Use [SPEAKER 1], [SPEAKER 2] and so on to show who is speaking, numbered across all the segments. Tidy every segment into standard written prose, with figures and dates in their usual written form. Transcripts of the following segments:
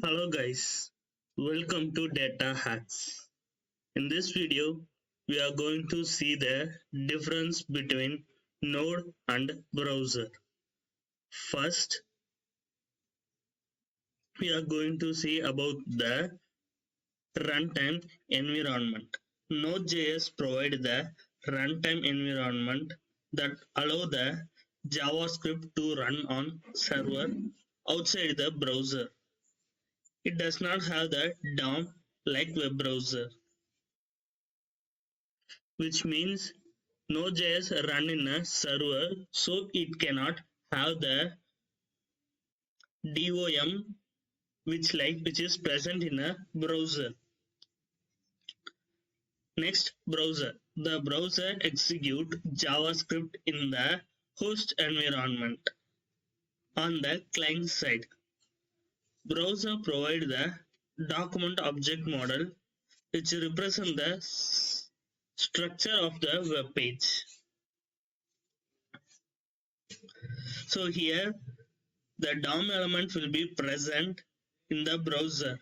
[SPEAKER 1] Hello guys, welcome to Data Hacks. In this video, we are going to see the difference between Node and browser. First, we are going to see about the runtime environment. Node.js provides the runtime environment that allow the JavaScript to run on server outside the browser. It does not have the DOM like web browser, which means Node.js run in a server, so it cannot have the DOM which is present in a browser. Next, browser. The browser execute JavaScript in the host environment on the client side. Browser provide the document object model which represent the structure of the web page. So here the DOM element will be present in the browser.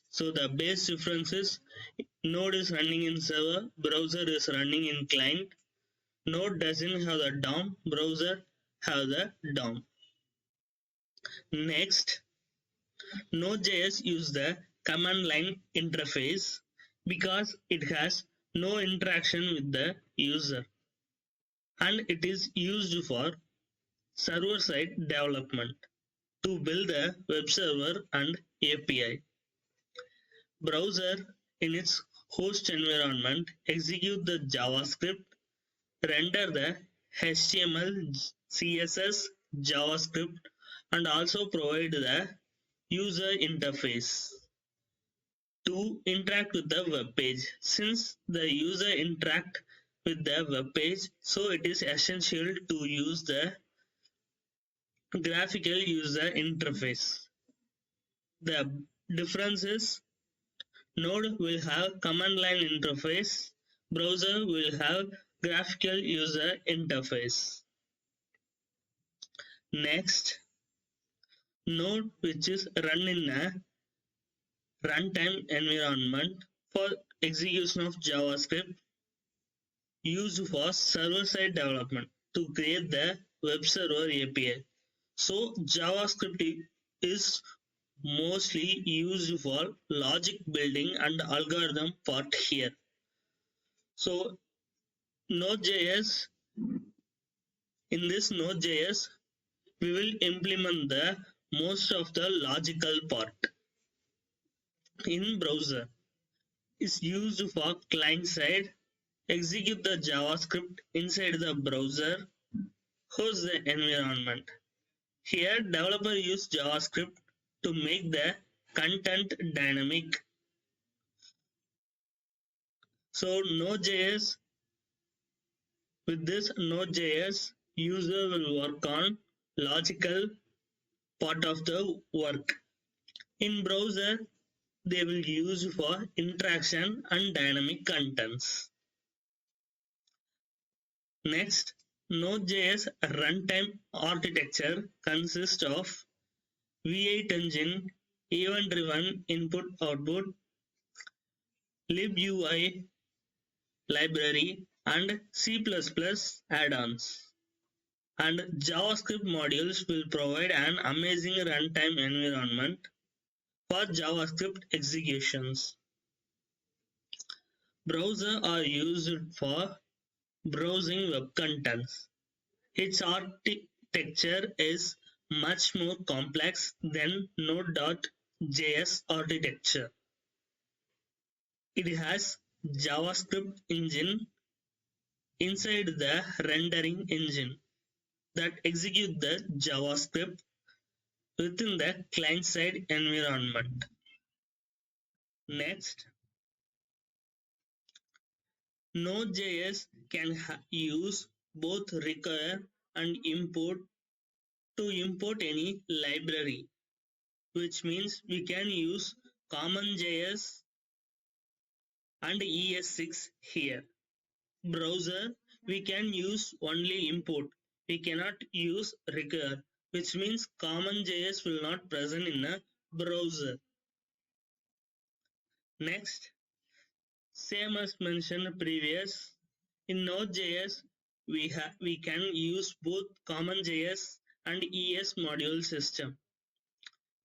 [SPEAKER 1] So the base difference is Node is running in server, browser is running in client. Node doesn't have the DOM, browser have the DOM. Next, Node.js use the command line interface because it has no interaction with the user and it is used for server-side development to build a web server and API. Browser in its host environment execute the JavaScript, render the HTML, CSS, JavaScript, and also provide the user interface to interact with the web page. Since the user interact with the web page, so it is essential to use the graphical user interface. The difference is Node will have command line interface, browser will have graphical user interface. Next, Node which is run in a runtime environment for execution of JavaScript used for server-side development to create the web server API. So JavaScript is mostly used for logic building and algorithm part here. So Node.js, in this Node.js, we will implement the most of the logical part. In browser is used for client side, execute the JavaScript inside the browser, host the environment. Here developer use JavaScript to make the content dynamic. So Node.js, with this Node.js, user will work on logical part of the work. In browser, they will use for interaction and dynamic contents. Next, Node.js runtime architecture consists of V8 engine, event-driven input-output, Libuv library, and C++ add-ons. And JavaScript modules will provide an amazing runtime environment for JavaScript executions. Browsers are used for browsing web contents. Its architecture is much more complex than Node.js architecture. It has JavaScript engine inside the rendering engine that execute the JavaScript within the client-side environment. Next, Node.js can use both require and import to import any library, which means we can use CommonJs and ES6 here. Browser, we can use only import. We cannot use require, which means CommonJS will not present in a browser. Next, same as mentioned previous, in Node.js we can use both CommonJs and ES module system.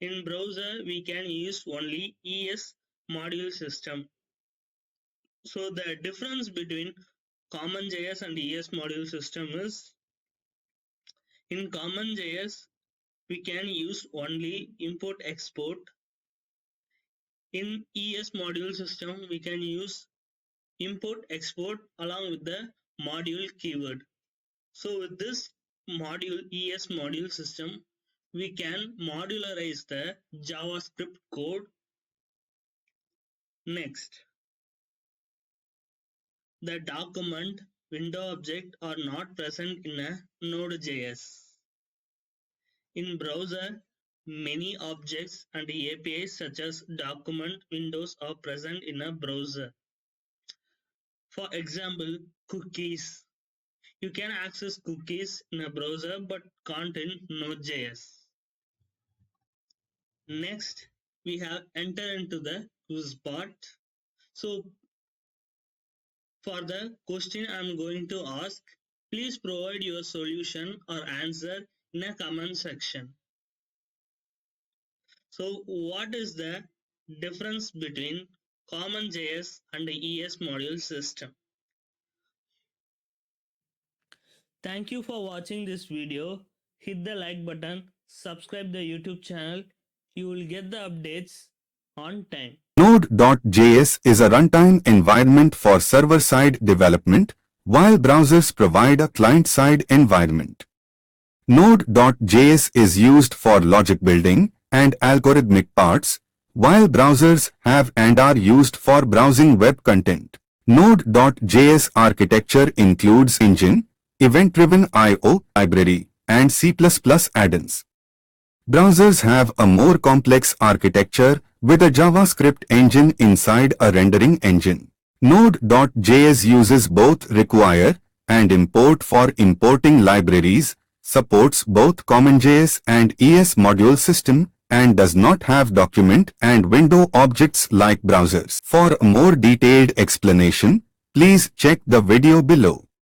[SPEAKER 1] In browser we can use only ES module system. So the difference between CommonJS and ES module system is, in CommonJS we can use only import export. In ES module system we can use import export along with the module keyword. So with this module ES module system we can modularize the JavaScript code. Next, the document window object are not present in a Node.js. In browser, many objects and APIs such as document windows are present in a browser. For example, cookies. You can access cookies in a browser but can't in Node.js. Next, we have entered into the quiz part. So, for the question I am going to ask, please provide your solution or answer in a comment section. So, what is the difference between CommonJS and the ES module system? Thank you for watching this video. Hit the like button, subscribe the YouTube channel. You will get the updates on time.
[SPEAKER 2] Node.js is a runtime environment for server-side development, while browsers provide a client-side environment. Node.js is used for logic building and algorithmic parts, while browsers have and are used for browsing web content. Node.js architecture includes engine, event-driven I/O library, and C++ addons. Browsers have a more complex architecture with a JavaScript engine inside a rendering engine. Node.js uses both require and import for importing libraries, supports both CommonJS and ES module system, and does not have document and window objects like browsers. For a more detailed explanation, please check the video below.